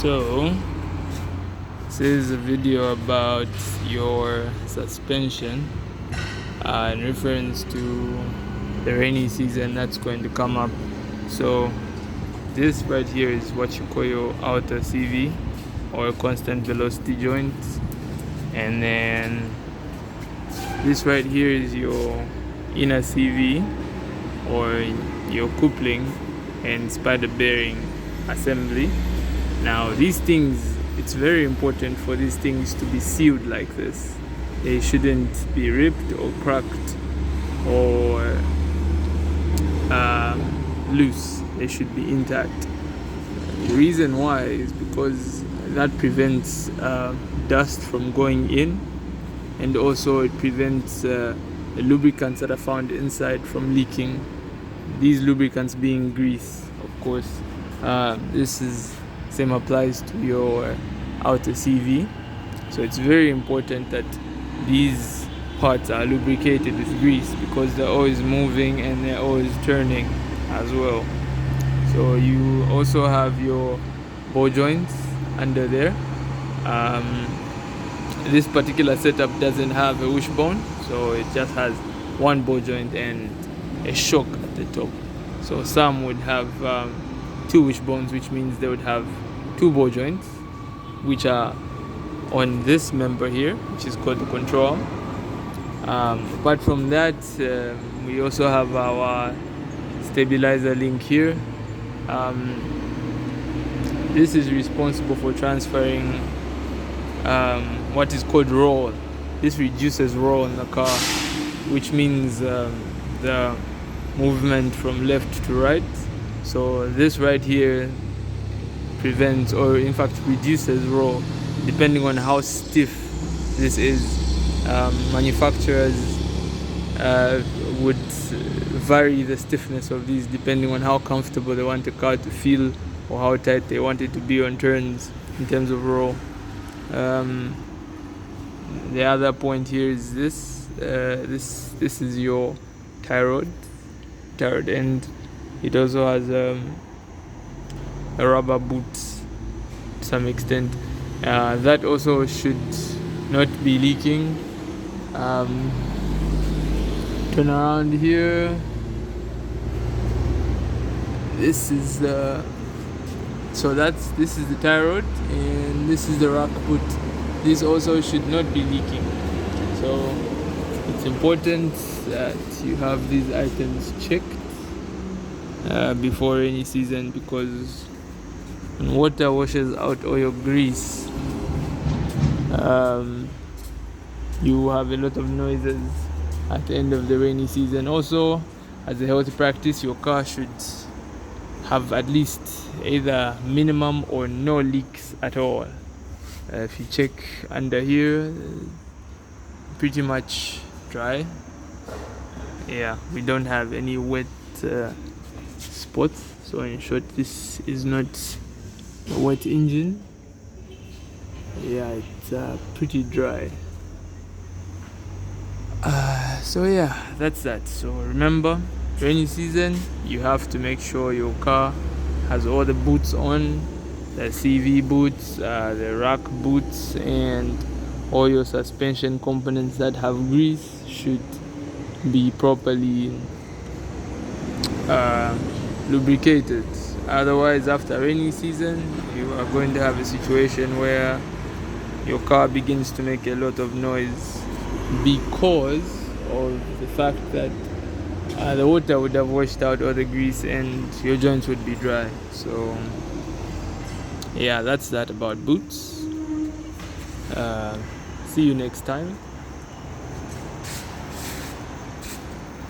So this is a video about your suspension in reference to the rainy season that's going to come up. So this right here is what you call your outer CV, or constant velocity joint, and then this right here is your inner CV, or your coupling and spider bearing assembly. Now these things, it's very important for these things to be sealed like this. They shouldn't be ripped or cracked or loose. They should be intact. The reason why is because that prevents dust from going in, and also it prevents the lubricants that are found inside from leaking. These lubricants being grease, of course. This is same applies to your outer CV. So it's very important that these parts are lubricated with grease, because they're always moving and they're always turning as well. So you also have your ball joints under there. This particular setup doesn't have a wishbone, so it just has one ball joint and a shock at the top. So some would have two wishbones, which means they would have two ball joints, which are on this member here, which is called the control arm. Apart from that, we also have our stabilizer link here. This is responsible for transferring what is called roll. This reduces roll in the car, which means the movement from left to right. So this right here prevents, or in fact reduces roll, depending on how stiff this is. Manufacturers would vary the stiffness of these depending on how comfortable they want the car to feel, or how tight they want it to be on turns in terms of roll. The other point here is this. This is your tie rod, and it also has a rubber boot to some extent. That also should not be leaking. Turn around here. This is the this is the tie rod, and this is the rack boot. This also should not be leaking. So it's important that you have these items checked before rainy season, because when water washes out all your grease, you have a lot of noises at the end of the rainy season. Also, as a healthy practice, your car should have at least either minimum or no leaks at all. If you check under here, pretty much dry. Yeah, we don't have any wet spots. So in short, this is not a wet engine. Yeah, it's pretty dry. So yeah, that's that. So remember, rainy season, you have to make sure your car has all the boots on, the CV boots, the rack boots, and all your suspension components that have grease should be properly lubricated. Otherwise, after rainy season, you are going to have a situation where your car begins to make a lot of noise, because of the fact that the water would have washed out all the grease and your joints would be dry. So yeah, that's that about boots. See you next time.